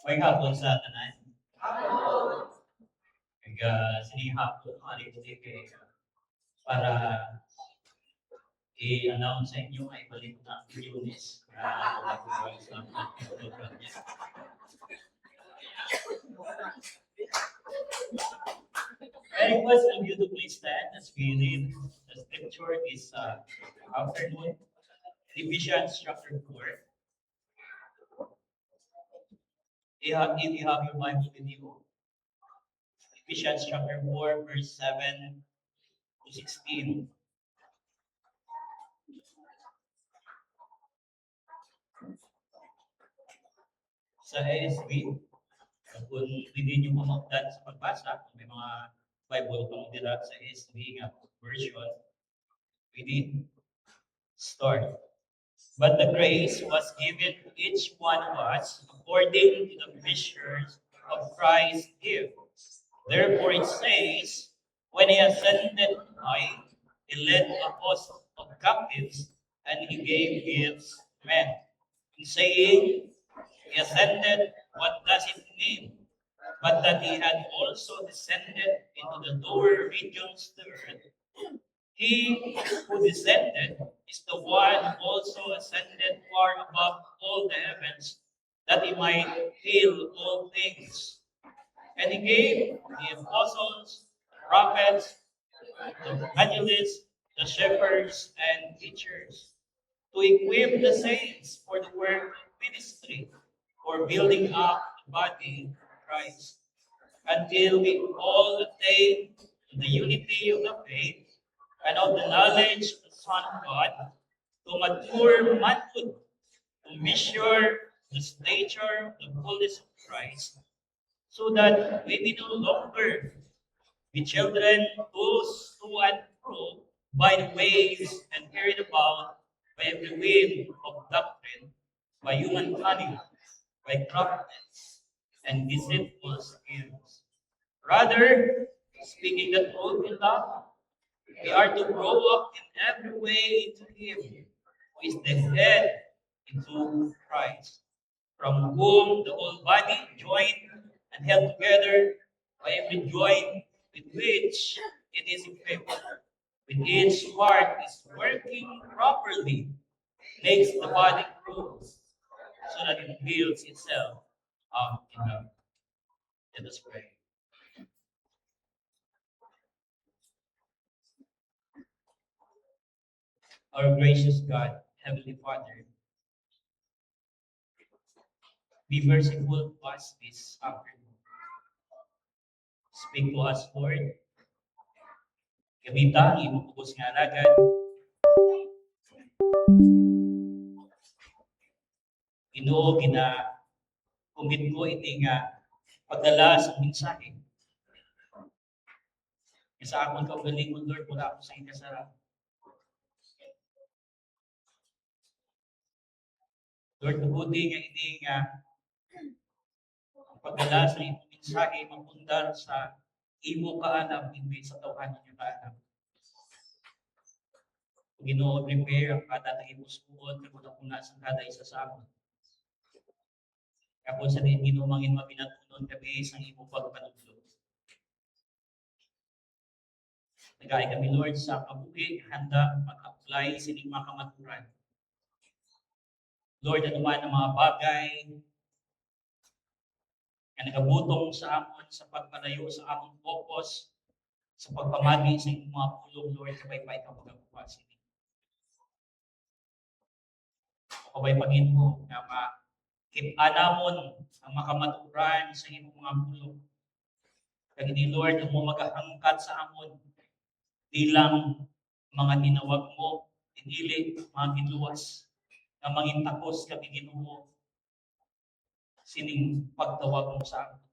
May hapon sa tanan. Kaya sinihapon ko alin kay para i-announce sa inyo ay balik na ang Lunes. I request of you to please stand as we read the scripture this afternoon. Ephesians chapter 4. If you have your Bible with you, Ephesians chapter 4, verse 7 to 16. Sa ASB, kung hindi nyo pumakdan sa pagbasa, kung may mga Bible kung dila sa ASB nga version, we did start. But the grace was given to each one of us according to the measures of Christ's gift. Therefore it says, when he ascended high, he led a host of captives, and he gave gifts to men. In saying, he ascended, what does it mean? But that he had also descended into the lower regions of the earth. He who descended is the one who also ascended far above all the heavens, that he might fill all things. And he gave the apostles, prophets, the evangelists, the shepherds, and teachers to equip the saints for the work of ministry, for building up the body of Christ, until we all attain to the unity of the faith and of the knowledge of the Son of God, to mature manhood, to measure the stature of the fullness of Christ, so that we may no longer be children tossed to and fro by the waves and carried about by every wind of doctrine, by human cunning, by craftiness and deceitful schemes. Rather, speaking the truth in love, we are to grow up in every way into Him, who is the head, into Christ, from whom the whole body joined and held together by every joint with which it is equipped, when each part is working properly, makes the body grow so that it builds itself up in love. Let us pray. Our gracious God, Heavenly Father, be merciful to us this afternoon. Speak to us, Lord. Gamitan ang imong pugos nga alagad. Ginoo, kumit ko iti nga pagdala sa mensahe. Sa akong kaugalingon, Lord, wala ako sa inyo sa Lord, mabuti nga ini nga pagdala sa imong mensahe mapundar sa imo kaalam hindi sa tawhan ninyo kaalam. Ginoo, prepare ang kada ng imong suod kag una sa kada isa sa amon. Kapon sa din Ginoo mangin mabinatunon kami sa imong pagpanudlo. Nagay kami, Lord, sa kabuhi handa mag-apply sining mga kamaturan. Lord, anuman ang mga bagay na nagabutong sa amon sa pagpalayo sa among focus, sa pagpamagi sa inyong mga pulong, Lord, kabay-bay ka magawa sini. Kabay Panginoon na makip-anamon ang makamaturan sa inyong mga pulong. Kag ini, Lord, ang mo maghangkat sa amon, di lang mga tinawag mo, tinili, mga giluwas, na mangintakos kami Ginoo, sining pagtawag mo sa amin,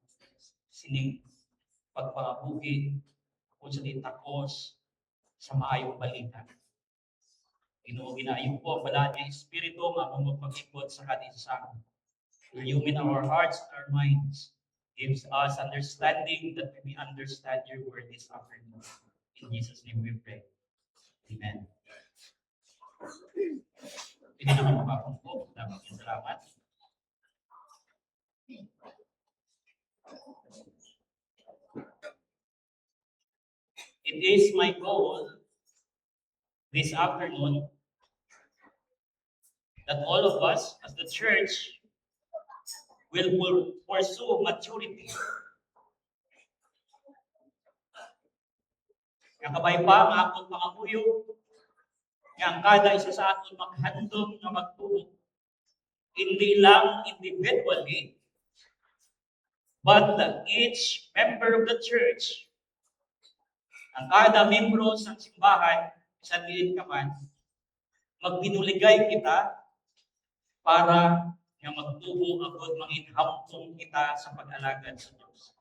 sining pagpabuhi, kung sa takos sa maayong balita. Ginoo, ginaayo po ang balaan niya Espiritu nga kung magpag-ikot sa kada isa sa amin. Illumine our hearts and our minds, gives us understanding that we may understand your word this afternoon. In Jesus' name we pray. Amen. Hindi naman mapapong po. Salamat. It is my goal this afternoon that all of us as the church will pursue maturity. Nga kabay pa ang akong pangamuyo, nga ang kada isa sa aton maghandom nga magtuo, hindi lang individually, but each member of the church, ang kada membro sa simbahan, sa diin ka man, magbinuligay kita para nga magtubo agad manginhampong kita sa pag-alagad sa Diyos.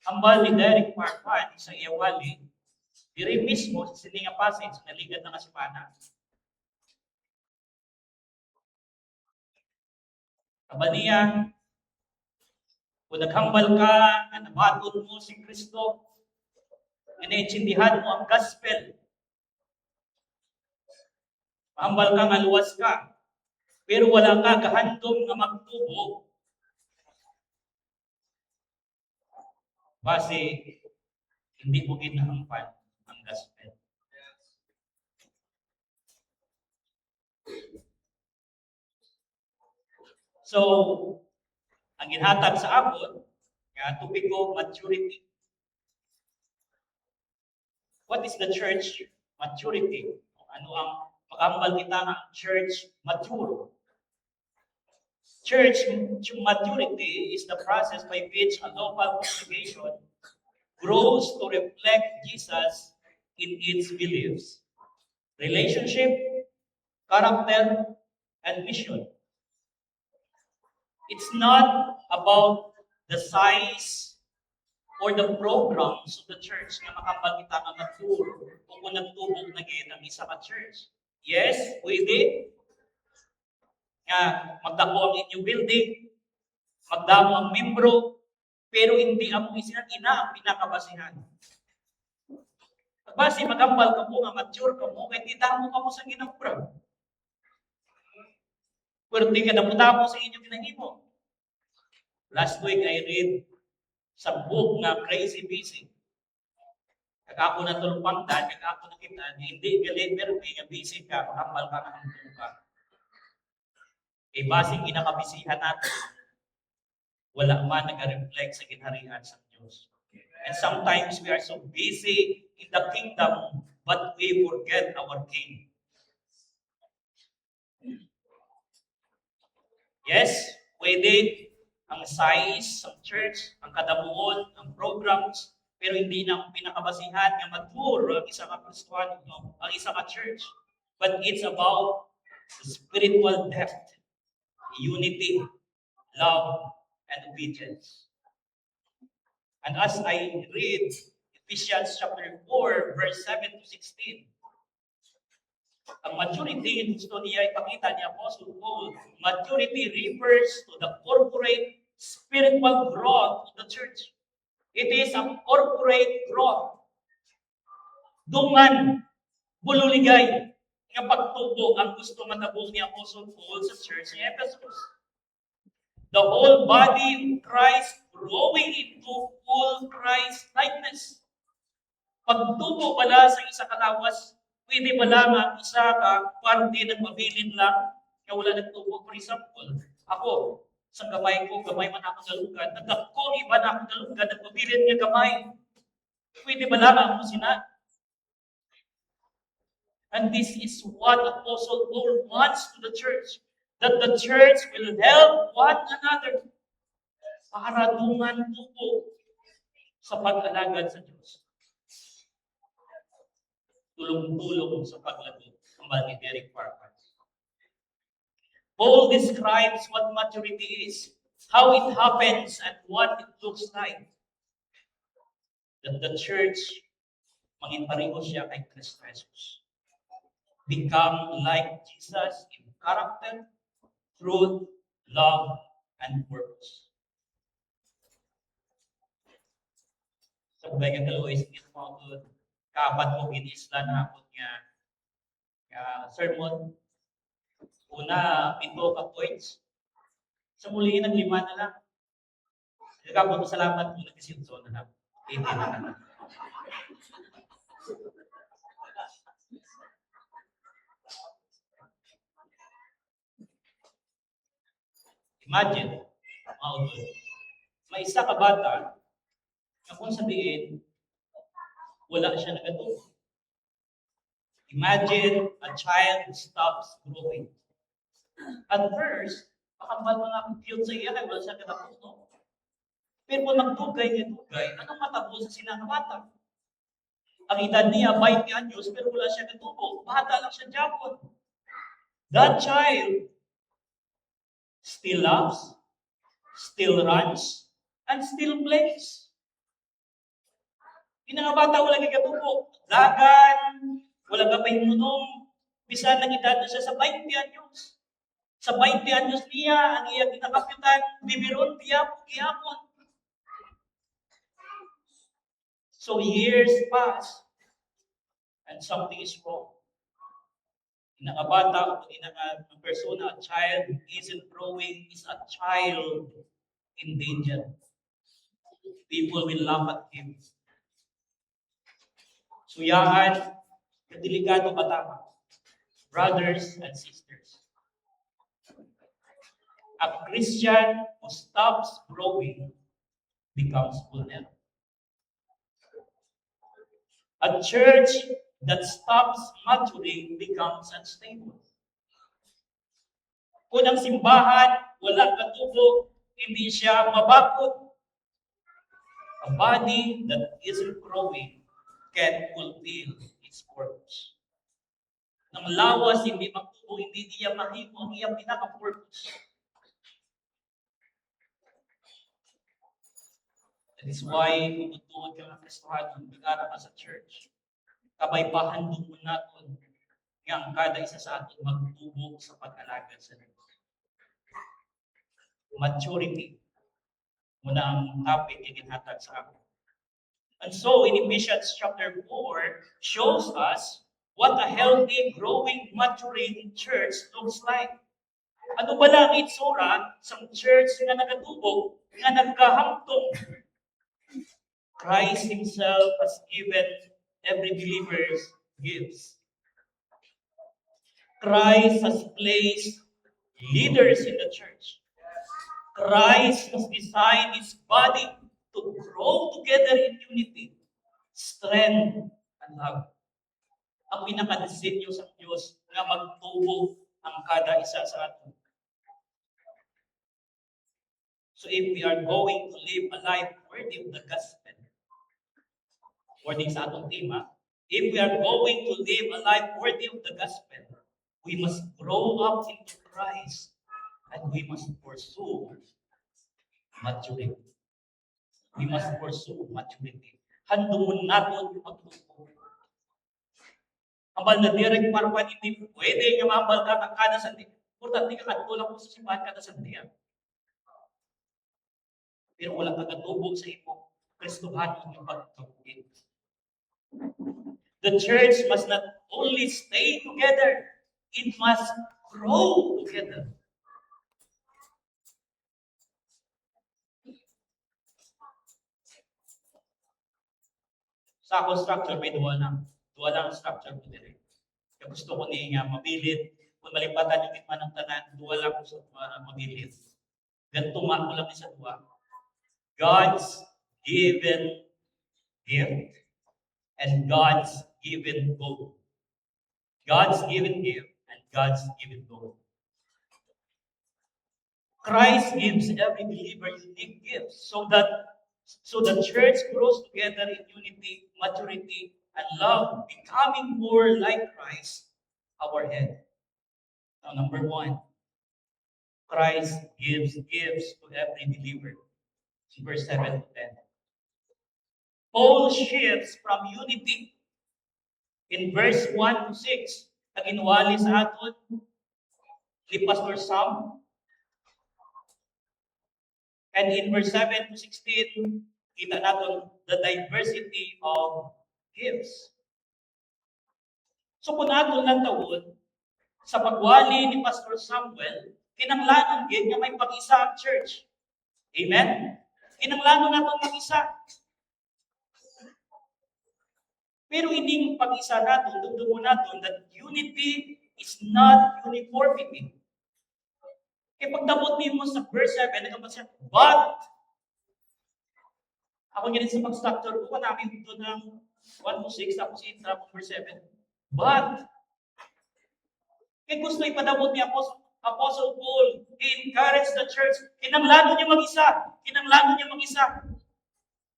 Hambal ni Derek Parpan sa iyawali, diri mismo sa sininga passage na ligat na kasimana. Kabaniya, kung naghambal ka, na nabaton mo si Kristo, inaintindihan mo ang gospel, mahambal ka nga luwas ka, pero wala ka kahandom nga magtubo, base hindi mo ginahampan ang gospel. So, ang ginhatag sa akon, nga tupiko maturity. What is the church maturity? Ano ang pag-ambal kita ng church mature? Church maturity is the process by which a local congregation grows to reflect Jesus in its beliefs, relationship, character, and mission. It's not about the size or the programs of the church na makapag kita nga mature kung nagtubog na gaya ng isa ka church. Yes, pwede nga magdako ang inyong building, magdamo ang membro, pero hindi ang isinan ina ang pinakabasihan. Base magambal ka mo nga mature ka mo, kaya titamo ka mo sa ginambra. Pero di ka naputamo sa inyong ginahimo. Last week I read sa book nga Crazy Busy. Kag ako na tulpangdan, kag ako nakita, hindi galit, pero di nga busy ka, makambal ka na hangtong ka. E basing ginakabisihan natin, wala man nag-reflect sa ginharian sa Diyos. And sometimes we are so busy in the kingdom, but we forget our King. Yes, pwede ang size ng church, ang kadamuon, ang programs, pero hindi na ang pinakabasihan nga mature ang isang Kristiyano, ang isang church. But it's about the spiritual depth, unity, love, and obedience. And as I read Ephesians chapter 4, verse 7 to 16, ang maturity, gusto niya ipakita ni Apostle Paul, maturity refers to the corporate spiritual growth of the church. It is a corporate growth. Dungan, bululigay, nga pagtubo ang gusto matabong ni Apostle Paul sa church ni Ephesus. The whole body of Christ growing into full Christ likeness. Pagtubo pala sa isa kalawas, pwede ba lang ang isa ka parte ng mabilin lang na wala nagtubo? For example, ako, sa gamay ko, gamay man ako nalugad, nagkakong iba na ako nalugad, nagmabilin niya gamay. Pwede ba lang ako sina? And this is what Apostle Paul wants to the church, that the church will help one another para dungan tubo sa pag-alagad sa Diyos. Tulong-tulong sa paglago ng ni Derek Parpan. Paul describes what maturity is, how it happens, and what it looks like. That the church, maging pareho siya kay Kristo Jesus. Become like Jesus in character, truth, love, and purpose. Sa bagang kaluoy, sa mga kapat mo ginisla na ako niya sermon. Una, 7 ka points. Sa muli ng 5 na lang. Salamat po na kisinso na lang. 18 na lang. Imagine, mga utol, may isa ka bata na kung sabihin, wala siya nagatubo. Imagine a child who stops growing. At first, makambal mga cute sa iya, kaya wala siya katapuso. Pero kung nagdugay niya dugay, anong matabo sa sinakabata? Ang edad niya, 20 anyos, pero wala siya katubo. Bata lang siya Japon. That child still loves, still runs, and still plays. Yung mga bata, wala katubo. Dagan, wala ka pa hinunong, bisan ng edad na siya sa 20 anyos. Sa 20 anyos niya, ang iyang kinakapitan, bibiron, tiyapon. So years pass, and something is wrong. Inakabata o persona, a child who isn't growing is a child in danger. People will laugh at him. Suyahan, kadelikado bata, brothers and sisters. A Christian who stops growing becomes vulnerable. A church that stops maturing becomes unstable. Kung ang simbahan, wala katubo, hindi siya mabakot. A body that isn't growing can fulfill its purpose. Nang lawas, hindi magtubo, hindi niya mahimo ang iyang pinaka-purpose. That is why, kung tutuod ka ng Kristohan, mag-ara ka sa church, kabay pahandong mo natin nga ang kada isa sa atin magtubo sa pag-alaga sa Diyos. Maturity muna ang topic iginhatag sa akin. And so, in Ephesians chapter 4, shows us what a healthy, growing, maturing church looks like. Ano ba lang itsura sa church na nagatubo, na nagkahamtong? Christ Himself has given every believer's gifts. Christ has placed leaders in the church. Christ has designed His body to grow together in unity, strength, and love. Ang pinaka-disenyo sa Diyos na magtubo ang kada isa sa atin. So if we are going to live a life worthy of the gospel, worthy sa atong tema, if we are going to live a life worthy of the gospel, we must grow up into Christ and we must pursue maturity. We must pursue maturity. Handungon natin magtubo. Ambal na direct parwan hindi pwede nga mambal ka kada sandi. Importante ka katulong mo sa simbahan kada sandi. Pero wala ka katubo sa imo. Kristohan ang pagtubugin. The church must not only stay together, it must grow together. Sa akong structure, may duwa lang structure ko din. Kaya gusto ko niya mabilit. Kung malipatan yung itman ng tanan, duwa lang ko sa mabilit. Ganito ko lang sa duwa. God's given gift and God's given goal. God's given gift and God's given goal. Christ gives every believer unique gifts so the church grows together in unity, maturity, and love, becoming more like Christ, our head. Now, number 1, Christ gives gifts to every believer. Verse 7 to 10. Paul shifts from unity in verse 1 to 6. Ang inuwali sa aton ni Pastor Sam. And in verse 7 to 16, kita natin the diversity of gifts. So kung natin lang taon, sa pagwali ni Pastor Samuel, kinanglanon din nga may pag-isa ang church. Amen? Kinanglanon natin mag-isa. Pero hindi pag-isa natin, dugtungan natin that unity is not uniformity. Kaya pagdabot mo sa verse 7, nagkabasa, but, ako ganit sa pag-structure ko, namin dito ng 1 to 6, tapos 8, tapos verse 7. But, kaya gusto ipadabot ni Apostle Paul, he encouraged the church, kinanglanon niya mag-isa.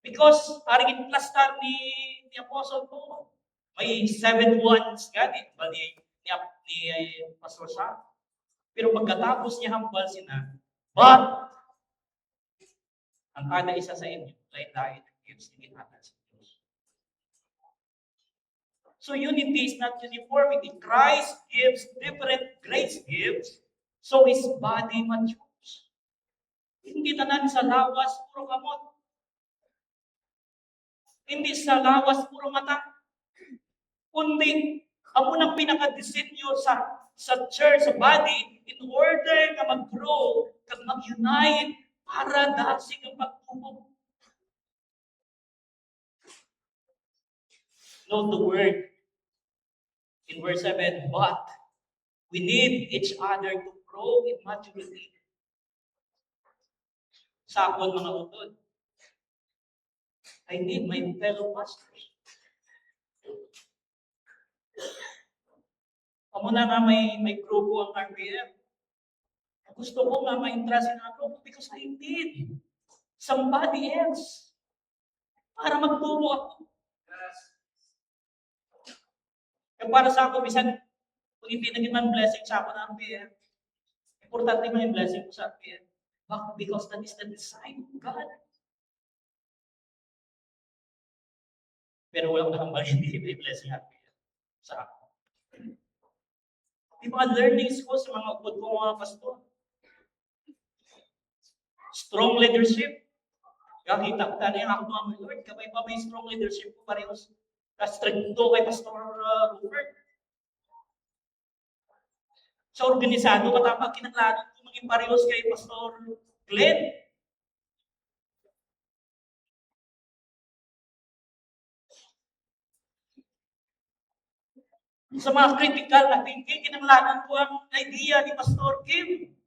Because, aring plastar ni Apostle Paul, may 7 ones ganit, ba ni Pastor Sa. Pero pagkatapos niya hambal sina, but, ang kada isa sa inyo, lain-lain ang gifts na ginhatag sa Diyos. So unity is not uniformity. Christ gives different grace gifts, so His body matures. Hindi tanan sa lawas, puro kamot. Hindi sa lawas, puro mata. Kundi, amo nang pinaka-disenyo sa church, sa body, in order na mag-grow, kag mag-unite, para dasig ang pagtubog. Note the word in verse 7, but we need each other to grow in maturity. Sa akon mga utod, I need my fellow pastors. Amo na nga may grupo ang RPM. Gusto ko nga ma-interest in ang grupo because I need somebody else para magturo ako. Kaya para sa ako, bisan kung hindi naging man blessing sa ako ng RPM, importante man yung blessing ko sa RPM. Bakit? Because that is the design of God. Pero walang nakambali, hindi may blessing RPM sa ako. Yung mga learnings ko sa mga upod ko mga pastor. Strong leadership. Kakita ko tani ang ako mga Lord, kamay pa may strong leadership ko parehos. Kastrikto kay Pastor Rupert. Sa organisado, katapag kinanglanan ko maging parehos kay Pastor Glenn. Sa mga critical na thinking, kinanglanan ko ang idea ni Pastor Kim.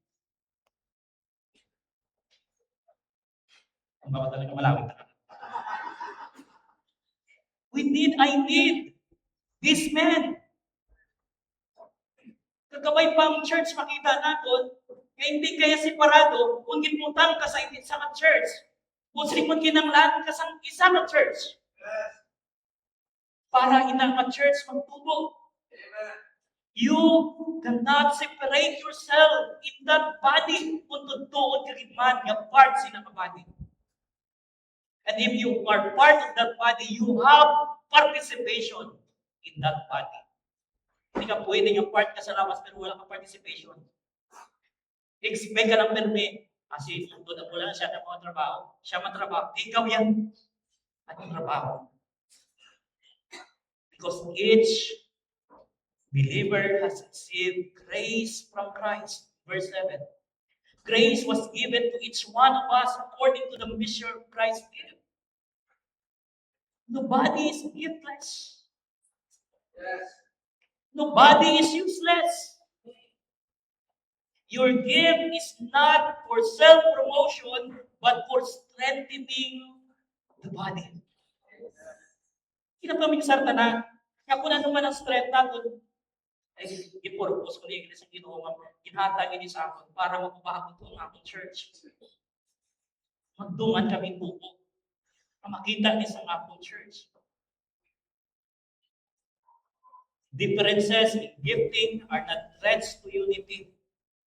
Ang baka talaga malawit na. I need this man. Kagabay pa ang church, makita natin, kaya hindi kaya separado, kung gitmutan ka sa isang church, kung silimon kinanglan ka sa isang church. Para inang church magtubo. You cannot separate yourself in that body kung tutuod kagitman nga part sila ka body. And if you are part of that body, you have participation in that body. Hindi ka pwede yung part ka sa labas pero wala kang participation. Expect ka lang permi. Kasi tungkol na wala siya ng mga trabaho. Siya matrabaho. Ikaw yan. At yung trabaho. Because each believer has received grace from Christ. Verse 7. Grace was given to each one of us according to the measure of Christ's gift. Nobody is giftless. Yes. Nobody is useless. Your gift is not for self-promotion, but for strengthening the body. Kinapaming sarta na, kaya kung ano man ang strength natin, ay ipurpose ko na yung iglesia Ginoo, ginhatag ini sa akin para mapabago ko ang aking church. Magdungan kami buko. Makita ni sa aking church. Differences in gifting are not threats to unity.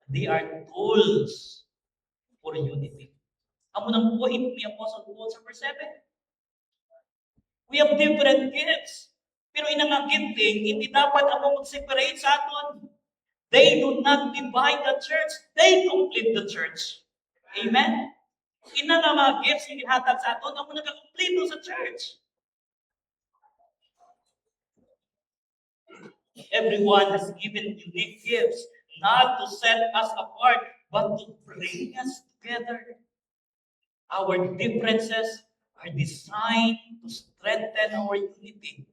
They are tools for unity. Amo nang buhay ni Apostle Paul sa verse 7. We have different gifts. Pero inang ang gifting, hindi dapat amo mag-separate sa aton. They do not divide the church. They complete the church. Amen? Inang ang mga gifts yung ginhatag sa aton, amo nagkakumplito sa church. Everyone has given unique gifts, not to set us apart, but to bring us together. Our differences are designed to strengthen our unity.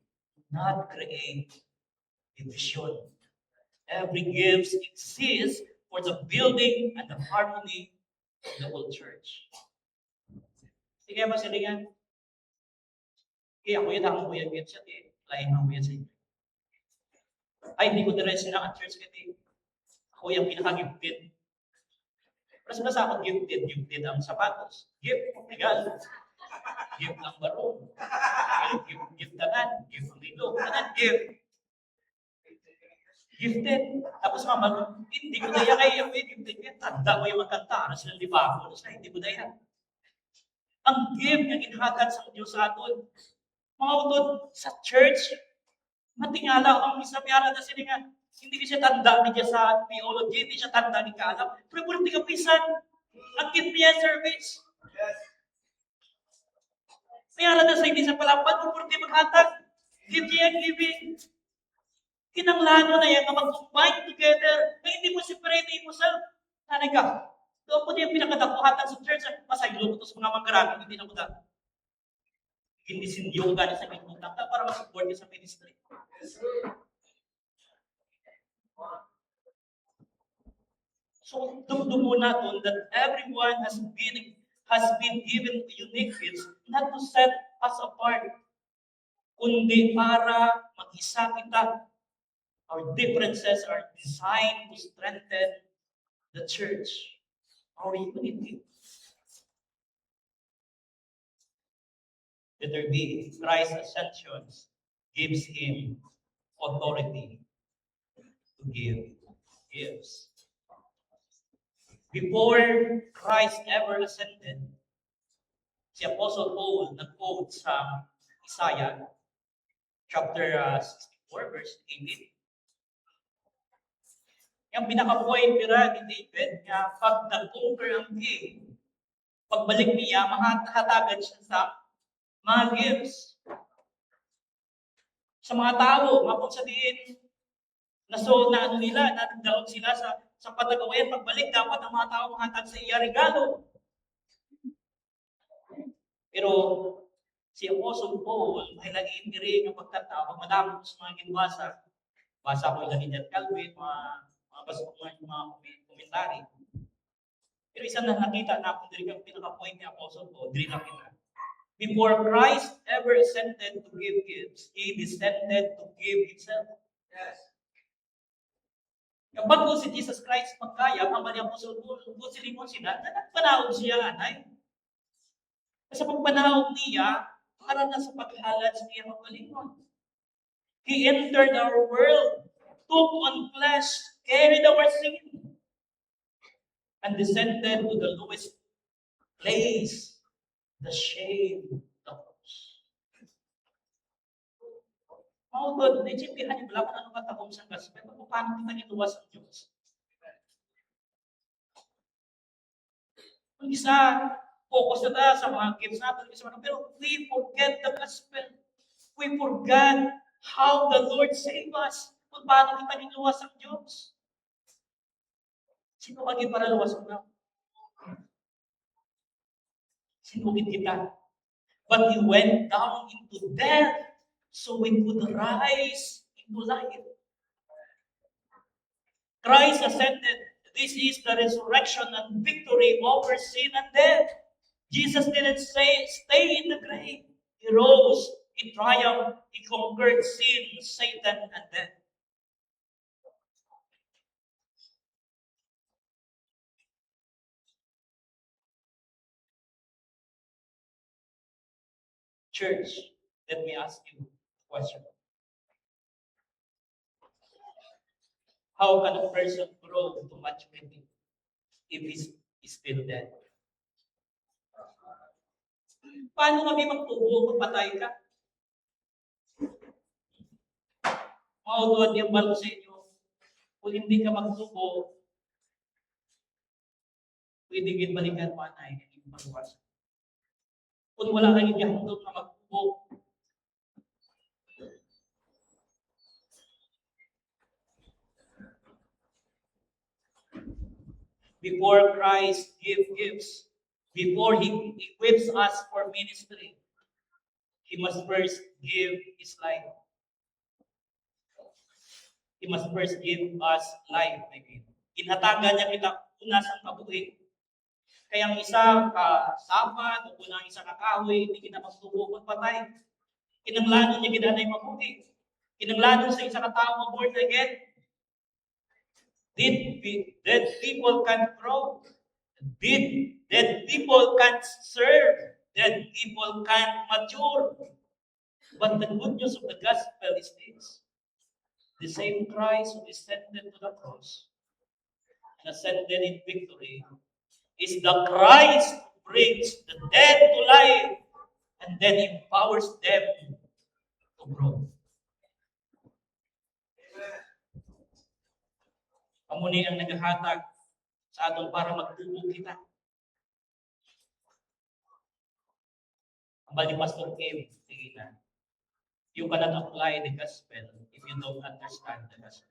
not create division. Every gift exists for the building and the harmony of the whole church. Sige ba silingan? Kaya ako yun ang kuya gift siya, lain ang kuya sa inyo. Ay, hindi ko na-rest na ang church kasi ako yung pinaka-gifted. Pero sa ako gifted ang sapatos. Gift, legal. Gift ang barong. Gift tanan. Gift ang lilo. Tanan, gift. Gifted. Tapos mama, hindi ko daya kaya yung gifted. Tanda ko yung magkanta. Ano sila di ba ako? Hindi ko daya. Ang gift na ginhatag sa Diyos sa aton. Mga utod, sa church, matingala ang isa piyara na sila nga, hindi ko siya tanda ni sa theology, hindi siya tanda ni kaalam. Pero kung hindi ka pisan, ang gift niya service. Piyara na sa hindi sa palapan, kung hindi maghatag, gift niya giving. Kinanglano na yan na mag-combine together, na hindi mo separate mo sa nanay ka. Doon po niya pinakadakuhatan sa church, masaylo ko sa mga mangkarami, hindi na ko dati. Hindi sindiyo ka sa mga kontakta para mag-support niya sa ministry. So, dumdumo natin that everyone has been given unique gifts, not to set us apart, kundi para mag-isa kita. Our differences are designed to strengthen the church, our unity. Letter B, Christ's ascension gives him authority to give gifts. Before Christ ever ascended, si Apostle Paul nag-quote sa Isaiah chapter 64, verse 18. Yung pinaka-point nila ni David, nga pag nag-conquer ang king, pagbalik niya, mahatagan siya sa mga gifts. Sa mga tao, mapong sabihin, na ano nila, nagdaog sila sa patagawayan, pagbalik, dapat ang mga tao mahatag sa iya regalo. Pero si Apostle Paul, ay lagi rin ang pagtatawa, madami sa mga ginbasa. Basa ko lang ni Jan Calvin, mga komentary. Pero isang na nakita na kung dili ang pinaka-point ni Apostle Paul, dili na kita. Before Christ ever ascended to give gifts, He descended to give Himself. Yes. Kapag po si Jesus Christ magkaya, ang mga Apostle Paul, kung silimon sila, nagpanahon siya, anay. Sa pagpanahon niya, para na sa paghalad sa iyang kalingon. He entered our world, took on flesh, carried our sin, and descended to the lowest place, the shame, the cross. Maugod, naintindihan niyo ba kung ano katapong sa gospel? Paano kita niluwas ang Diyos? Kung isa, focus na tayo sa mga gifts natin, pero we forget the gospel. We forget how the Lord saved us. Kung paano kita niluwas ang Diyos. Sino kagi para luwas mo? Sinugid kita. But He went down into death so we could rise into life. Christ ascended. This is the resurrection and victory over sin and death. Jesus didn't stay in the grave. He rose in triumph. He conquered sin, Satan, and death. Church, let me ask you a question. How can a person grow to maturity if he's still dead? Paano kami magtubo kung patay ka? Maudod yung balo sa inyo. Kung hindi ka magtubo, pwede kayo balikan mo anay yung pagwasan. Kung wala kang iyahandog na magtubo, before Christ gives, before He equips us for ministry, He must first give His life. He must first give us life. I mean, inhatagan niya kita una sa kabuhi. Kaya ang isa sabad o kung ang isa kakahoy, hindi kita magtubo magpatay. Kinanglanon niya gidanay mabuhi. Kinanglanon sa isa katao born again. Dead people can't grow. Dead people can't serve. Dead people can't mature. But the good news of the gospel is this. The same Christ who descended to the cross and ascended in victory is the Christ who brings the dead to life and then empowers them to grow. Kamuni ang naghahatag sa aton para magtubo kita. Ang bali Pastor Kim, sige na. You cannot apply the gospel if you don't understand the gospel.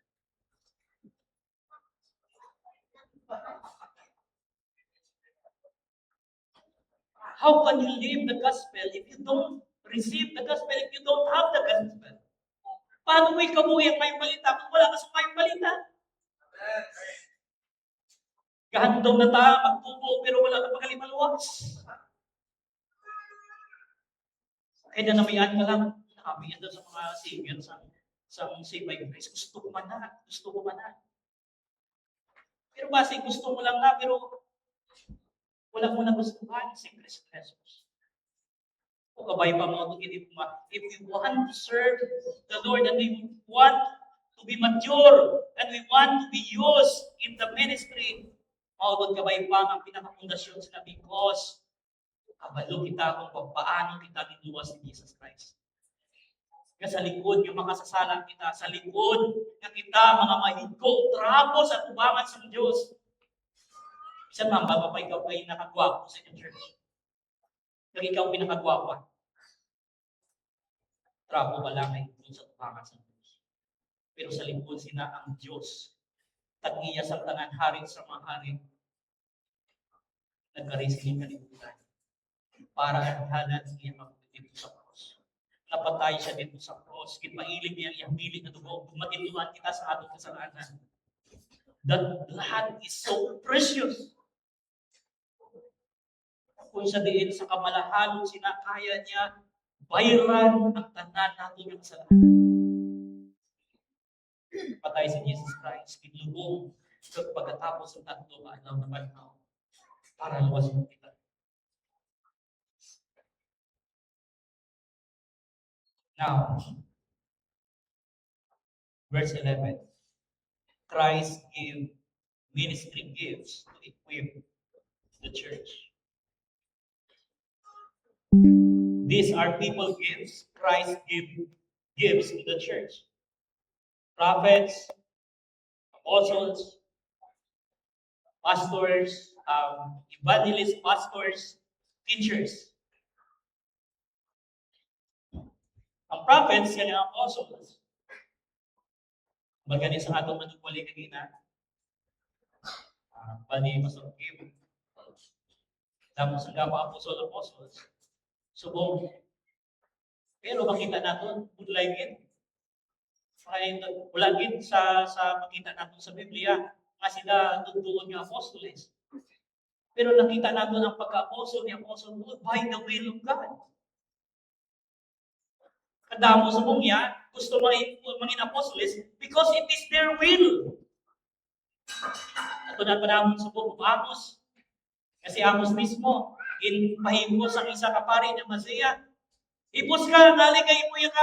How can you live the gospel if you don't receive the gospel, if you don't have the gospel? Paano mo ikabuhi ang mayong balita kung wala ka sa mayong balita? Gahandong na ta, magtubo, pero wala ka pagkalimaluwas. Kaya namiyan ka lang, nakamiyan doon sa mga singers, sa Save by Grace. Gusto ko man na. Pero base gusto mo lang na, pero wala mo na gustuhan si Kristo Jesus. O kabay pa mo, if you want to serve the Lord and we want to be mature and we want to be used in the ministry, maugod kabay pa ang pinakapundasyon sila because kabalo kita kung paano kita niluwas ni Jesus Christ. Kaya sa likod, yung makasasala kita, sa likod na kita, mga mahigko, trapo sa tubangan sa Diyos. Isa man, bago pa ikaw ay nakagwapo sa inyong church. Pag ikaw pinakagwapa, trapo ba lang ay sa tubangan sa Diyos. Pero sa likod sina ang Diyos. Tag-iya sa tanan, hari sa mga hari. Nagkarisiling kalibutan. Para halan niya magdito sa cross. Napatay siya dito sa cross. Kinmailig niya iyang bilig na dugo. Matinduan kita sa atong kasalanan. That blood is so precious. Kung sa diin sa kamalahan, sinakaya niya, bayaran ang tanan natin ng kasalanan. Patay si Jesus Christ. Kinlubong pagkatapos ng tatlo kaalaw na panahon para luwas mo kita. Now, verse 11. Christ gave ministry gifts to equip the church. These are people gifts. Christ gives to the church. Prophets, apostles, pastors, evangelists, pastors, teachers. Ang prophets, yan ang apostles. Magani sa atong manupuli kanina. Bali, masukib. Tapos ang apostles. Subong. Pero makita natin, budlay gid. Wala gid sa makita natin sa Biblia nga sila tutuon nga apostoles. Pero nakita natin ang pagka-apostle ni Apostle Paul by the will of God. Kadamo sa bungya, gusto mangin apostoles because it is their will. Ito na panahon sa book of Amos. Kasi Amos mismo, pahimos ang isa ka pari ng Masaya. Ipos ka, nali kayo mo yung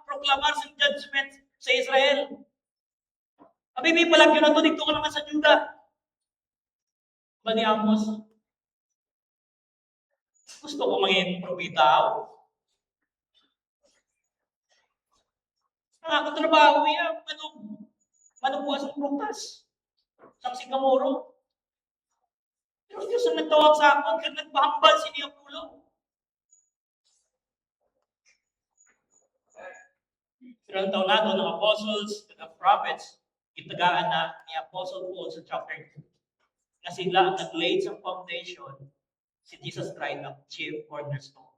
proklamar sa judgment sa Israel. Abi, palag yun na ito, dito ka naman sa Juda. Ba ni Amos? Gusto ko maging probitaw. Nakakatrabaho yan. Manubuas ang prutas. Sang sigamuro. Pero Diyos ang nagtawag sa akin, kaya nagbahambal si Niapulo. Pero ang tawag nato ng apostles, ng prophets, itagaan na ni Apostle Paul sa chapter 2. Na sila ang nag-lay sa foundation, si Jesus Christ ang chief cornerstone.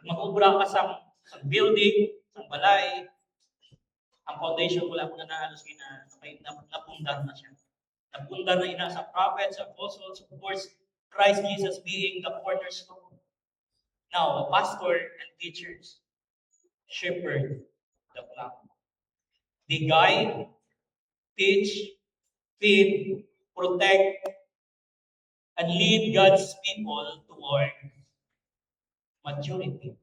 Mag-ubra ka sa building, sa balay, Ang foundation wala ko na nahalos napundar na siya. Napundar na ina sa prophets, apostles, of course, Christ Jesus being the cornerstone. Now, pastor and teachers shepherd the flock. They guide, teach, feed, protect, and lead God's people toward maturity.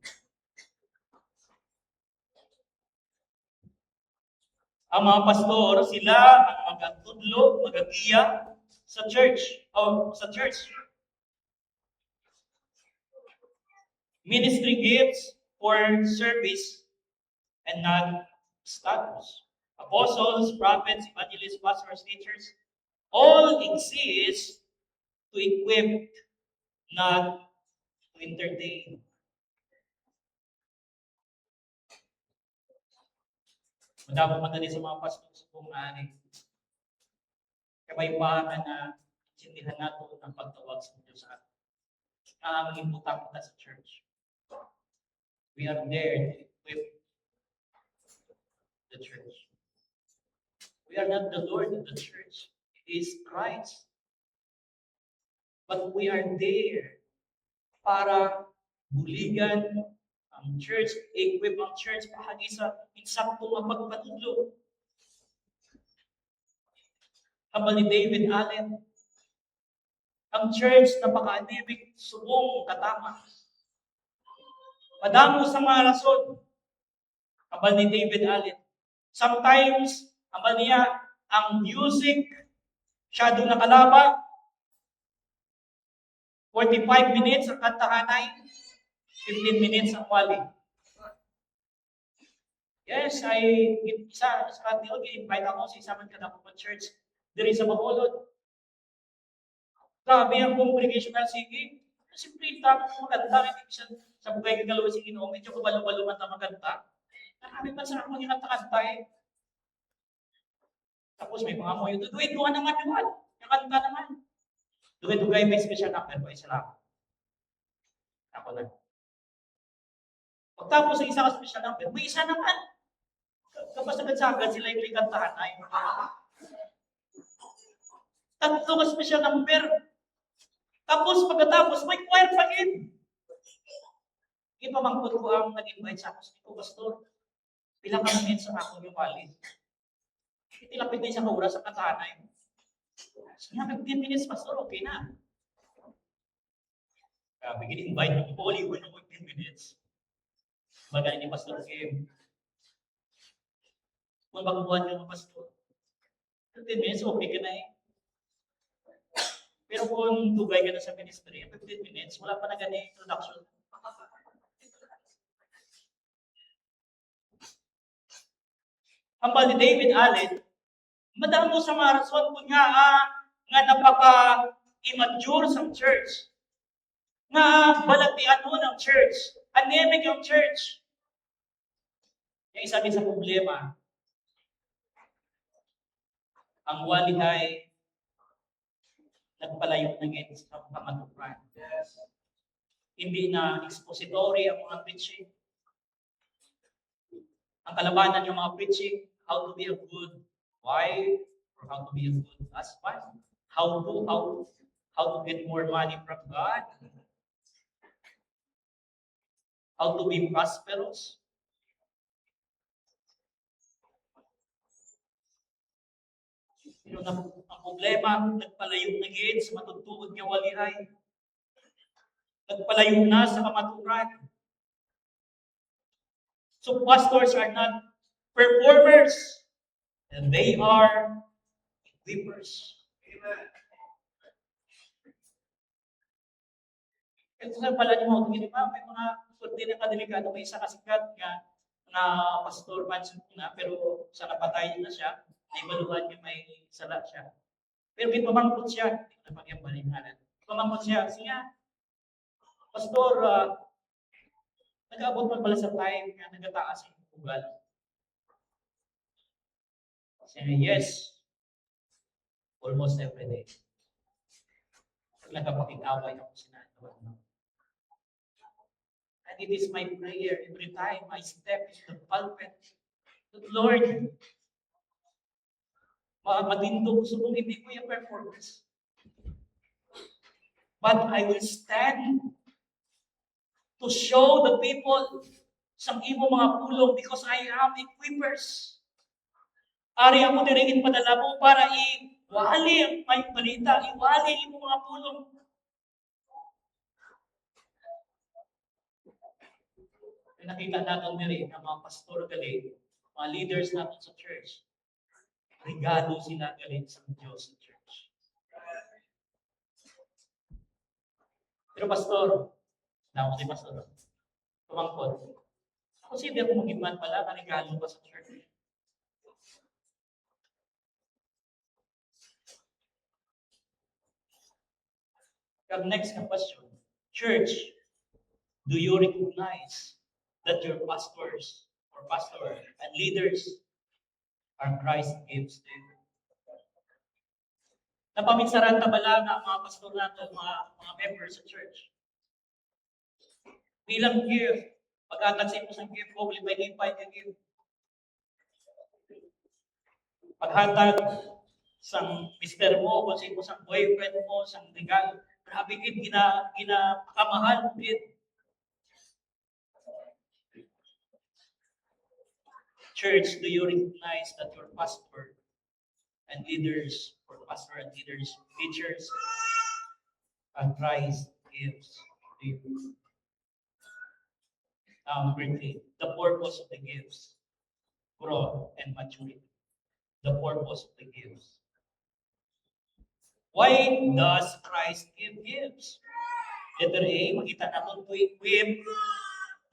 Ang mga pastor, sila ang magtudlo, magagiya sa church. Ministry gifts for service and not status. Apostles, prophets, evangelists, pastors, teachers, all exist to equip, not to entertain. Madami sa mga pastor sa buong ani. Kabaybahan na intindihan nato ang pagtawag sa Diyos sa atin. Maging buta-buta sa church. We are there to equip the church. We are not the Lord of the church. It is Christ. But we are there para buligan ang church, equip ang church, pahagi sa insaktong mapagpatudlo. Habang ni David Allen, ang church napaka-anemic, subong katama. Madamo sa mga rason. Habang ni David Allen, sometimes, habang niya, ang music, masyado nakalaba, 45 minutes ang kantahanay, 15 minutes ang wali. Yes, isa kantil, i-invite ako sa isa man kadakupang church, diri sa Bacolod. Grabe ang congregational singing. Simple tapos maganda, hindi sa bugay kagalawa sa Ginoo, medyo kabalo-balo man na maganda. Marami pa sa akong kanta-kanta eh. Tapos may mga moyo, duduin ko naman yun. Yung kanta naman. Duduin may special number pa, isa lang. Ako na. Pagtapos sa isa ka special number, may isa naman. Kapag sagad-sagad sila yung kantahan ay. Tatlo ka special number. Tapos pagkatapos, may choir pa rin. Ipamangkot ko ang nag-invite sa ako. Sabi ko, Pastor, bilang ka minutes sa ako yung wallet. Itilapit na isang oras sa katanay. So, 15 minutes, Pastor, okay na. Bigyan invite mo po, only 15 minutes. Magaling ni Pastor Kim. Kung baguhan niyo ng Pastor, 15 minutes, okay ka na eh. Pero kung tugay ka na sa ministry, 15 minutes, wala pa na ganyan introduction. Ang ni David Allen, madamo sa mga rason kung nga napaka-immature sa church. Nga balatian mo ng church. Anemic yung church. Yung isa din sa problema, ang walihay nagpalayo ng sa pamatukan. Yes. Hindi na expository ang mga preaching. Ang kalabanan yung mga preaching, how to be a good wife, or how to be a good husband, how to get more money from God, how to be prosperous. Ang problema, nagpalayo na gid sa matutuod nga walihay. Nagpalayo na sa kamaturan. So pastors are not performers, and they are equippers. Amen. Ito sa pala niyo, di ba? May mga surti na kadelikado, may isa kasikat nga na pastor Manson na, pero sa napatay na siya, ay baluhan niya may sala siya. Pero may pamangkot siya, hindi ko na pagyambalinganan. Pamangkot siya, siya, Pastor, nag-aabot man pala sa time nga nagataas ang ugal. Siya, yes, almost every day. Nagkapakit-away ako sinagawa. And it is my prayer every time I step into the pulpit Lord, matindog gusto kong hindi ko yung performance. But I will stand to show the people sa imo mga pulong because I am equippers. Ari ako diringin padala mo para iwali ang may balita, iwali imo mga pulong. Nakita natin diri ang mga pastor galing, mga leaders natin sa church. Regalo sila galing sa Diyos sa church. Pero pastor, na si pastor, tumangkot. Consider mo mag-iman pala na regalo pa sa church. The next question, church, do you recognize that your pastors or pastor and leaders are Christ's gifts to you? Napaminsaran ta bala na mga pastor natin, mga members sa church. Bilang gift, pag-atag sa imo sa gift, probably by name by the gift. Paghatag sa mister mo, kung sa imo sa boyfriend mo, sa regalo, grabe gid ginakamahal mo gid. Church, do you recognize that your pastor and leaders, or pastor and leaders, teachers, and Christ gives to you? Number 3, the purpose of the gifts, growth and maturity. The purpose of the gifts. Why does Christ give gifts? Letter A, makita natin to equip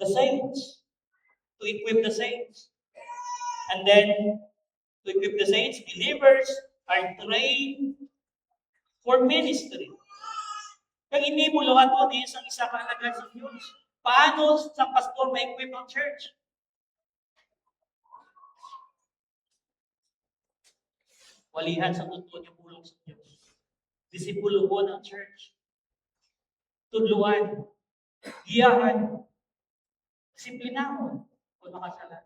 the saints. To equip the saints. And then, to equip the saints, believers are trained for ministry. Kag hindi mo lahat ito is ang isa kaalagan sa Diyos. Paano sa pastor ma-equip ang church? Walihan sa totoo niyo pulong sa Diyos. Disipuluhon ang church. Tudluan. Giyahan. Disiplinahon. Kung makasala.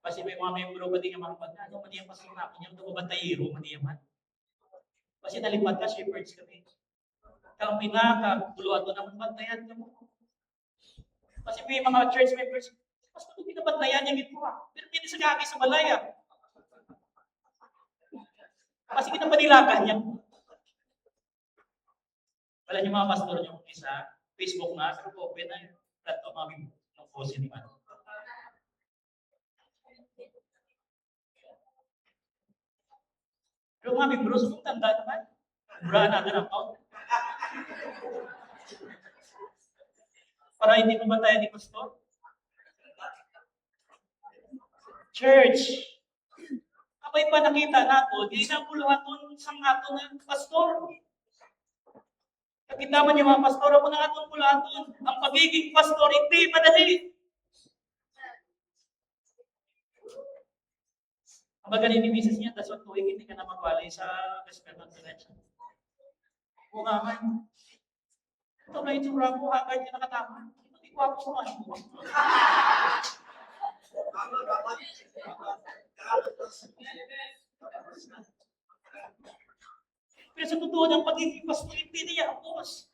Kasi may mga membro ba din yung mga pagka, ano man yung pastor na ako niya, ito mabatayiro, maniyaman. Kasi nalipat ka, shepherds kami. Kang pinaka-buluan mo naman, bantayan ka mo. Kasi may mga church members, pastor, ito pinabantayan niya ito ha. Pero hindi sa gagay sa balaya. Kasi kinapanilakan niya. Wala niyo mga pastor niyo isa, Facebook na, pero open na yun. Platform namin ng post ni man. Pero mga membro, kung tanda naman, murahan natin ang account. Para hindi mo tayo ni pastor. Church, kapay pa nakita nato, di na puluhaton sa nato ng pastor. Nakita man yung mga pastor, ako na atong puluhaton. Ang pagiging pastor, hindi madali. Ang magaling ni Mrs. niya, that's what tuwing hindi ka na magwalay sa Vesperman Convention. Kung naman, ito na itsura mo, hagad niya nakatama. Hindi ko ako kumain mo. Pero sa totoo ng pagiging pastor, hindi niya apos.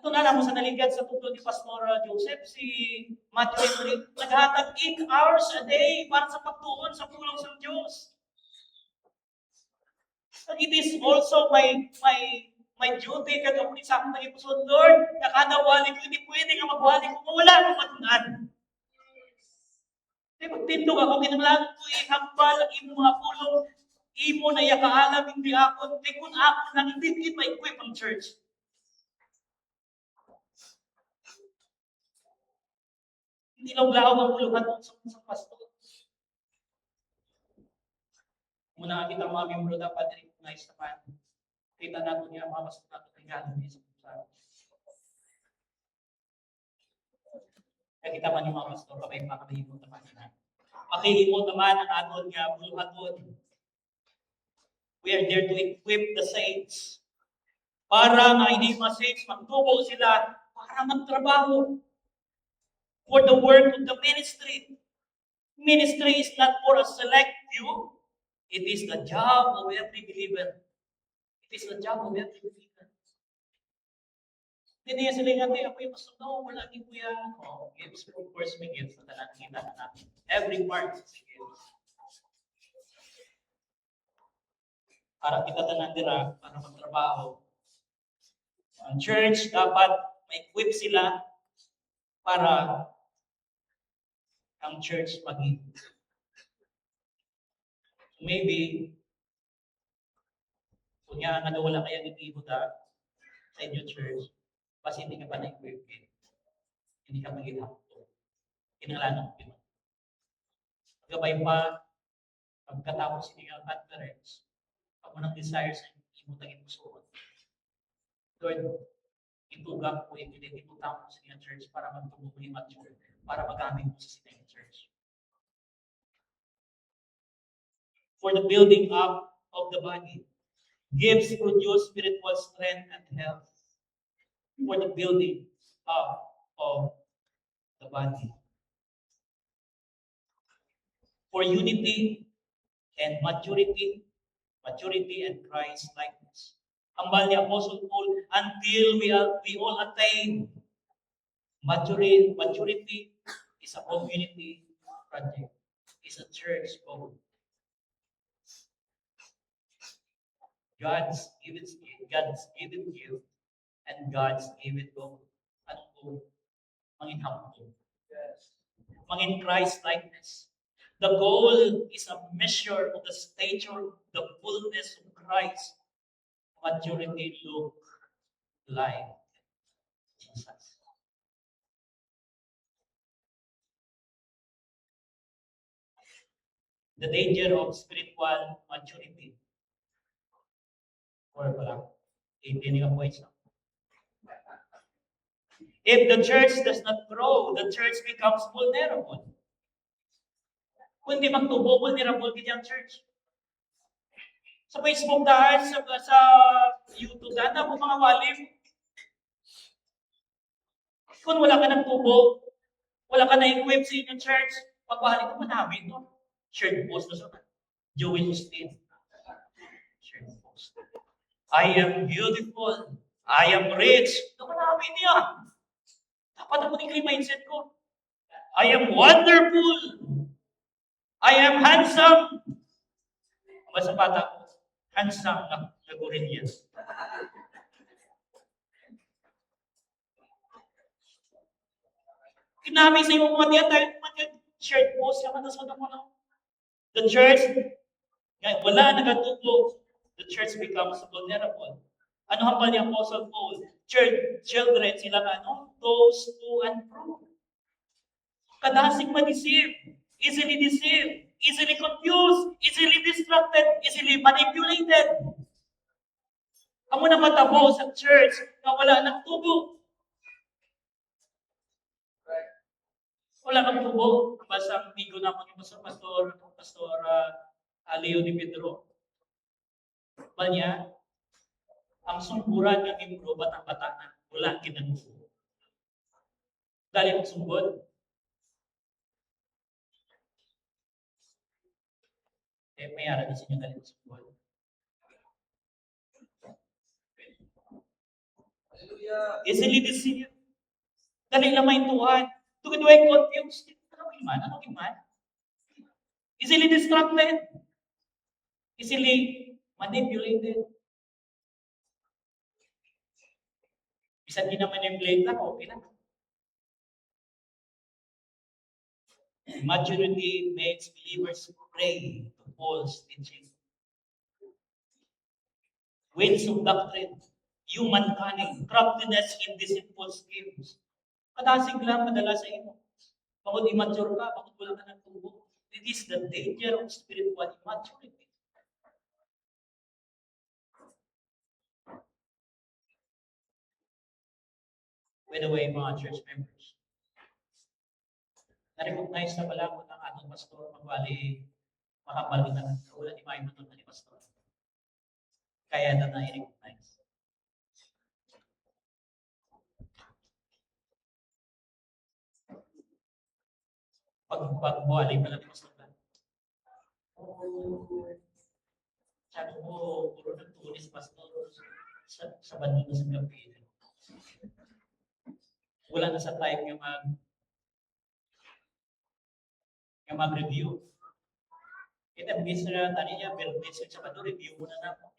Ito na lang mo sa naligad sa totoo ni Pastor Joseph, si Matthew Henry, naghatag 8 hours a day para sa pagtuon sa pulong sa Diyos. So it is also my duty kagapunin sa akong nag-ipusod, Lord, nakadawali ko, hindi pwede nga magwali ko, wala akong matunan. Kaya magtindog ako, kinanglan ko ihambal ang imo mga pulong, imo na yakaalam, hindi ako, kung ako nang hindi ma-equip ang church. Hindi lang lahaw ang puluhan sa pastor. Muna kita mga membro dapat recognize naman. Kita natin niya mga pastor natin ang gano'n niya sa pusa. Kaya kita man yung mga pastor, kapay makakahimot naman na. Makihimot naman ang aton nga puluhaton. We are there to equip the saints. Para nga hindi mga saints, magtubo sila para magtrabaho. for the work of the ministry. Ministry is not for a select few. It is the job of every believer. It is the job of every believer. Hindi niya sila nga, ako yung pastor, no, wala din po yan. Oh, gifts, of course, may gifts na talagang kita na natin. Every part is a gifts. Para kita tanan dira, para magtrabaho. Ang church, dapat ma-equip sila para ang church maging. Maybe, kung nga wala kaya ng ibuta sa inyong church, kasi hindi ka pa na-equip, hindi ka maging hapto. Kinalanan ko yun. Gabay pa, pagkatapos hindi ka conference, ako ng desire sa imutang imusuot. Lord, itugak ko, itutang ko sa inyong church para magtulong ko yung mature, para magamit ko sa inyong church. For the building up of the body, gifts produce spiritual strength and health. For the building up of the body. For unity and maturity and Christ likeness. Ambal ni Apostle Paul, until we all attain maturity is a community project, is a church goal. God's given gift and God's given goal. Anong goal? Mangin hapon. Mangin Christ likeness. The goal is a measure of the stature, the fullness of Christ. Maturity look like Jesus. The danger of spiritual maturity. Or pala, 18 points. If the church does not grow, the church becomes vulnerable. Kung hindi magtubo, vulnerable din ang church. Sa Facebook dahil, sa YouTube dahil, na mga walim. Kung wala ka ng tubo, wala ka na-equip sa inyong church, pagpahalik ko, manami ito. Shared post na sa Joel Austin. Shared post. I am beautiful. I am rich. Ito manami niya. Dapat ako naging mindset ko. I am wonderful. I am handsome. Basta bata ko, handsome na nagurin niya. Kinami sa iyo mga diyan, shared post naman sa mga the church, wala nagatubo, the church becomes vulnerable. Ano hambal ni Apostle Paul? Children sila those who and fro. Kadasig ma-deceive, easily confused, easily distracted, easily manipulated. Amo na matabo sa church na wala nang tubo. Wala kang tubo. Basta ang amigo naman yung Pastor Leo Di Pedro. Banya, ang sungguran ng membro, batang-bata na, wala kinanubo. Dali mong sunggod. May ara din sa inyo dali mong sunggod. Easily deceived. Dali lang maintuhan. Tukiduay confused. Ano kiman? Easily distracted. Easily manipulated. Bisa di na manipulate lang, okay lang. Maturity makes believers prey to false teaching. Winds of doctrine, human cunning, craftiness in deceitful schemes. Kadasig lang madala sa imo. Bakit immature ka, bakit wala ka ng tubo? It is the danger of spiritual immaturity. By the way, mga church members, na-recognize na pala ko ng atong pastor, magbali, makapal na wala ni Mayo na ni pastor. Kaya na na-recognize. Pagbuhali pa lang pastor ka. Sabi ko, puro nagtulis pastor sa bandila sa gabi. Wala na sa time yung mag-review. Kita bis na tani niya, pero bis sa Sabado, review muna na ako.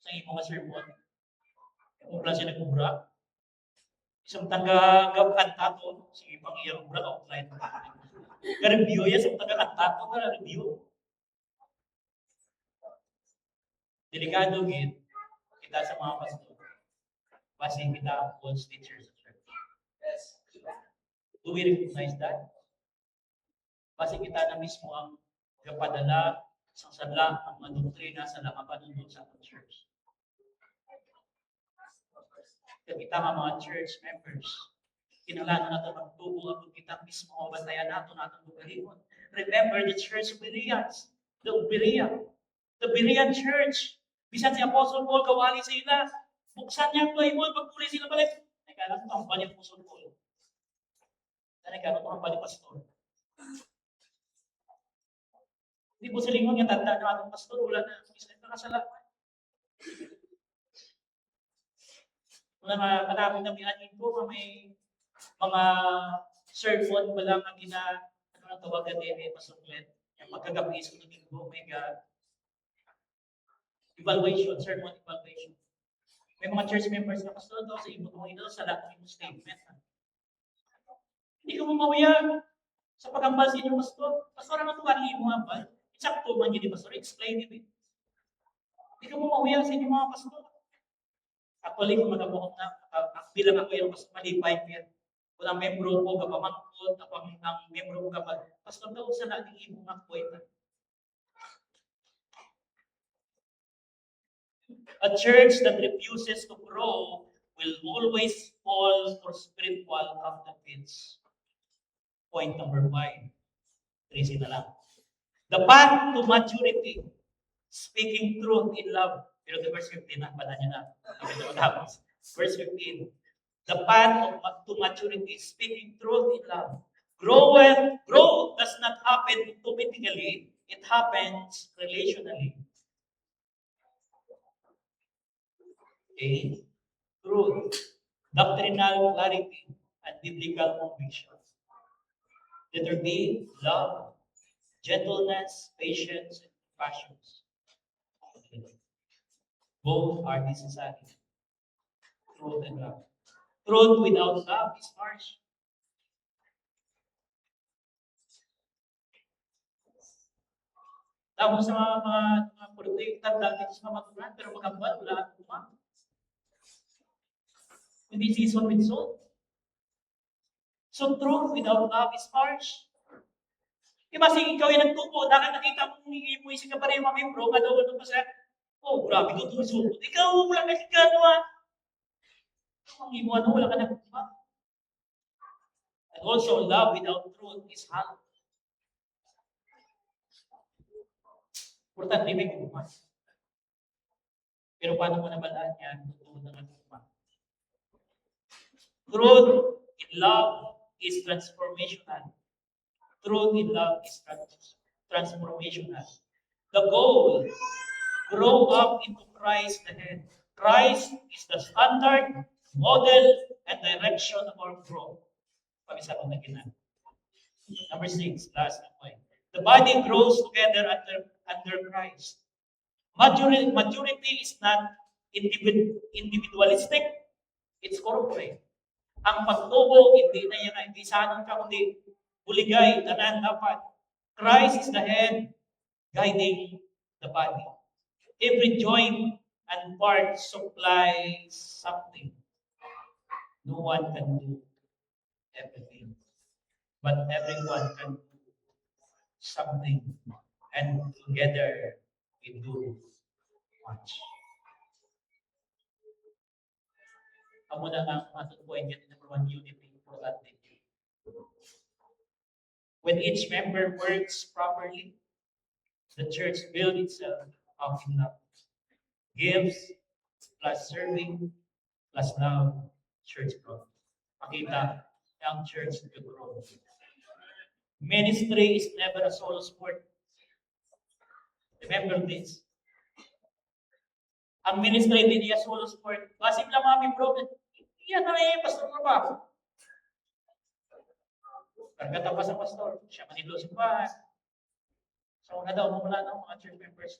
Sa imo nga sermon. Kung plan siya nagkubra, isang taga-kanta to, sige pang iyang kubra, outline. Ka-review yan, isang taga-kanta to, ka-review. Delikado gid kita sa mga pastor. Kasi kita false teachers of church. Yes. Do we recognize that? Kasi kita na mismo ang kapadala sa sadla ang mga doktrina sa panunod sa ating church. Kita mga church members, kinahanglan natin magtubo ang kita mismo o bantayan natin atong lugalihon. Remember the church of Bereans, the Berean church. Bisan si Apostle Paul kawali sa ila, buksan niya ang Bible, pagpuli sila balik. Nagkaroon ito ang balik Apostle Paul. Nagkaroon ito ang balik pastor. Hindi po silingon nga tanda ng ating pastor, wala na isa nakasalamat. Marami na anin po, may mga sermon pa lang ang tawagan din Pastor Glenn. Yung magkagabi sa domingo, may evaluation, sermon evaluation. May mga church members na pastor daw sa imo ito sa lahat ng statement. Hindi ka mamawiyan sa pagambal sa inyong pastor. Pastor, ano ito ang imo hambal? Eksakto man yun, pastor, explain it. Hindi ka mamawiyan sa inyong mga pastor. Actually, kung magabukot na, bilang ako yung mas malipay niya. Kung ang membro ko kapamangkot, ang membro ko kapag, pastor daw sa nating ibong akboy. A church that refuses to grow will always fall for spiritual counterfeits. Point number 5. Tracy na lang. The path to maturity, speaking truth in love. Pero the verse 15 na, bala niyo na. Verse 15. The path to maturity, speaking truth in love. Growth does not happen automatically. It happens relationally. Okay? Truth, doctrinal clarity, and biblical conviction. Letter B, love, gentleness, patience, and compassion. Both are necessary. Truth and love. Truth without love is harsh. Tapos sa mga produkto, tanda dito sa mga maturan, pero magkambal, wala ang kumang. Hindi season with salt. So truth without love is harsh. Diba sige ikaw yung nagtupo, nakita mo mo isang ka pa rin yung mga membro, kadawal pa sa, oh, grabe ko tuso. Ikaw, wala ka sigado Ang imo wala ka nagtupa. And also, love without truth is hollow. Importante may kumas. Pero paano mo nabalaan yan? Totoo na nagtupa. Truth in love is transformational. Truth in love is transformational. The goal, grow up into Christ the head. Christ is the standard, model, and direction of our growth. Pag-isa ko na ginan. Number 6, last na point. The body grows together under Christ. Maturity is not individualistic. It's corporate. Ang pagtubo, hindi saan ka, kundi buligay, tanan dapat. Christ is the head, guiding the body. Every joint and part supplies something. No one can do everything. But everyone can do something. And together, we do much. Amo na ang atong point yun, number 1, unity, importante. When each member works properly, the church builds itself up in love. Gives plus serving plus love, church growth. Makita ang church to grow. Ministry is never a solo sport. Remember this. Ang ministry hindi niya solo sport. Basim lang mga bro. Iyan na yung pastor mo ba? Kargata pa sa pastor. Siya manilo sa bahay. So una daw muna ng mga church members.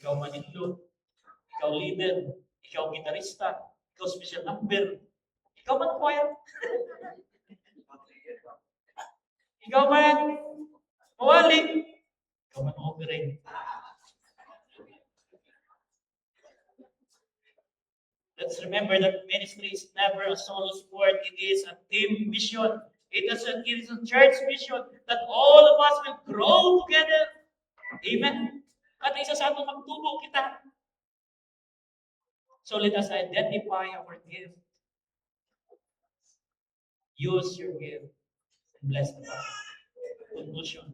Ikaw manilo. Ikaw leader. Ikaw gitarista. Ikaw special number. Ikaw man choir. Ikaw man mawali. Ikaw man operate. Let's remember that ministry is never a solo sport. It is a team mission. It is a church mission that all of us will grow together. Amen? At isa sa atong magtubo kita. So let us identify our gift. Use your gift and bless the body. Conclusion.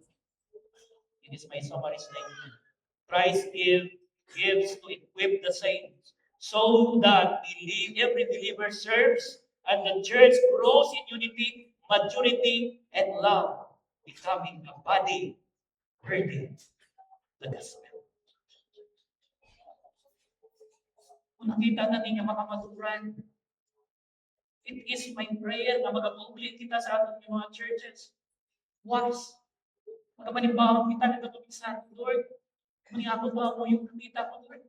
It is my summary statement. Christ gives to equip the saints so that every believer serves and the church grows in unity, maturity, and love, becoming a body hurting the gospel. Kung nakita natin yung mga maturan, it is my prayer na mag-public kita sa ating mga churches. Was, magkamanibawang kita na katulad sa Lord. Mangyapon ba ako yung nakita ko, Lord?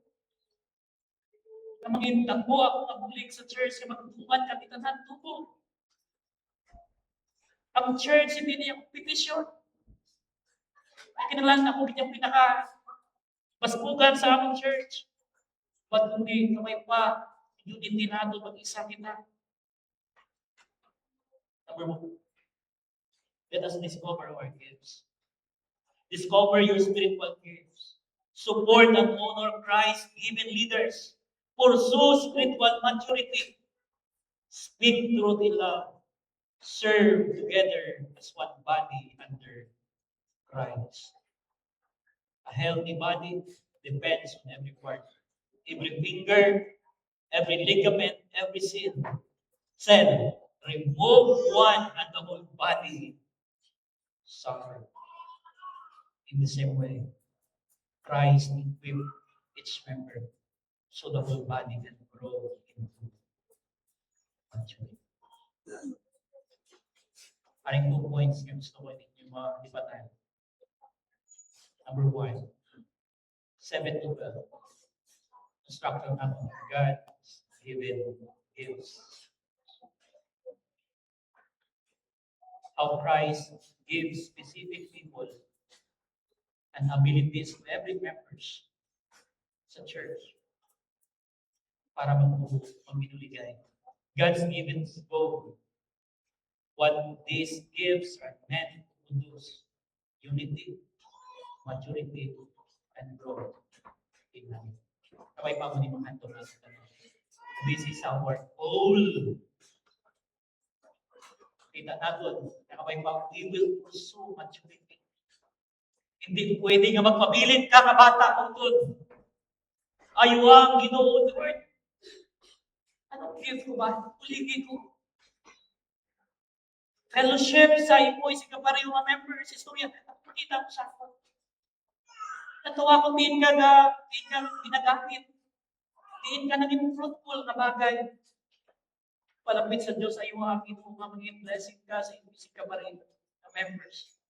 Na mangintagbo ako mag-public sa church, na magtutukan ka kita na tubo. Ang church, hindi niya competition. Ay kinalan ako, hindi niya pinaka-basbugan sa aming church. But hindi, kamay pa, unity nato, mag-isa kita. Number 1, let us discover our gifts. Discover your spiritual gifts. Support and honor Christ-given leaders. Pursue spiritual maturity. Speak truth in love. Serve together as one body under Christ. A healthy body depends on every part. Every finger, every ligament, every cell. Remove one and the whole body suffer. In the same way, Christ equipped each member so the whole body can grow into maturity. Aring 2 points yung gusto ko ninyo malipatan. Number 1, 7 to 12. Instruction natin, God's given gifts. How Christ gives specific people and abilities to every members sa church para magbinuligay. God's given both. What these gifts are meant to produce: unity, maturity, and growth in life. Sabay pa mo ni mga ito. This is our goal. Kita natin, sabay pa, we will pursue maturity. Hindi pwede nga magpabilit ka nga bata kung doon. Ayuang Ginoo, Lord. Anong gift ko ba? Kuligi ko. Fellowship sa imo, isang kapareho mga members, istorya, nakikita ko sa ako. Natuwa ko, diin ka ginagamit. Diin ka naging fruitful na bagay. Palapit sa Diyos ay mga akin mo, mga maging blessing ka sa imo, isang kapareho na members.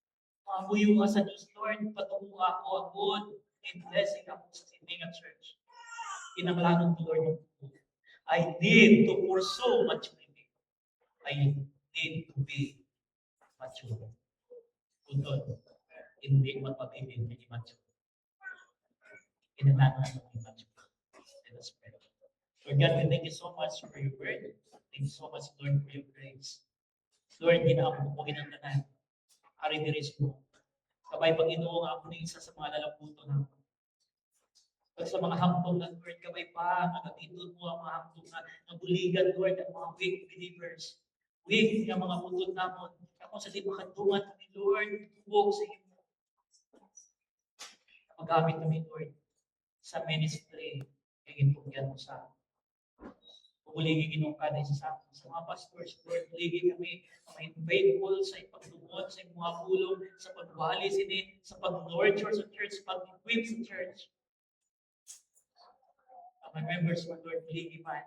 Mga buyo ka sa Diyos, Lord, patungo ako ang good and blessing ako sa Sindingan Church. Kinanglanon to Lord, I need to pursue maturity. I need to be mature. Unod, hindi magpapibig na mature. Kinanglanon na mature. Let us pray. Lord God, we thank you so much for your word. Thank you so much, Lord, for your grace. Lord, ginaampo mo ginantanan. Ari diris mo. Kabay Panginoon, ako ni isa sa mga lalaputo na pag sa mga hampong na Lord, kabay pa, nakatitod mo ang mga hampong na nabuligan, Lord, ang mga weak believers. Weak ang mga putod namon. Ako sa di makatungan kami, Lord, tubog sa iyo. Magamit kami, Lord, sa ministry, kaya itugyan mo sa Paguligi ginong kada isa sa akin. Sa mga pastors, Lord, puligi kami may faithful sa ipagtungkol sa mga pulong, sa pagwali sini, sa pag-nurture sa church, pag-equip sa church. Ang mga members mo, Lord, puligi man.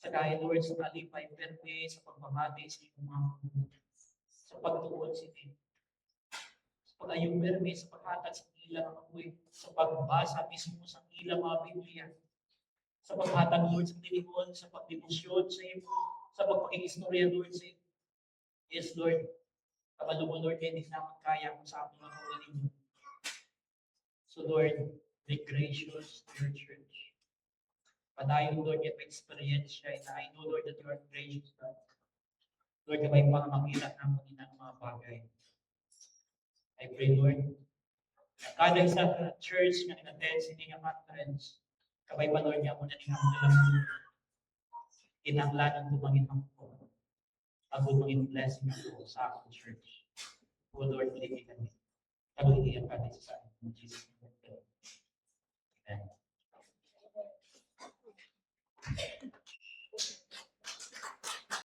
Sa gaya, Lord, sa kalipay, perme, sa pagbabati sa iyong mga pulong, sa pagtuon sini, sa pag-ayong perme, sa paghatag sa ilang apoy, sa pagbasa mismo sa ilang mga Biblia, sa paghatag, Lord, sa tinikon, sa pagdebosyon sa iyo, sa pagpakikistorya, Lord, sa iyo. Yes, Lord. Kapalo mo, Lord, hindi naman kaya kung sa ating mga kawaling. So, Lord, be gracious to your church. Padayon, Lord, yet may experience siya. And I know, Lord, that you are gracious, God. Lord, kabay pa makita namin ng mga bagay. I pray, Lord, na kada isa sa church na in-attend sa inyong conference, kabay pa, Lord, niya mo na nilang mga kinanglanan tumangin ang po. Ako maging blessing ako sa aking church. O Lord, piliin kami. Pagligyan ka din sa akin. In Jesus' name.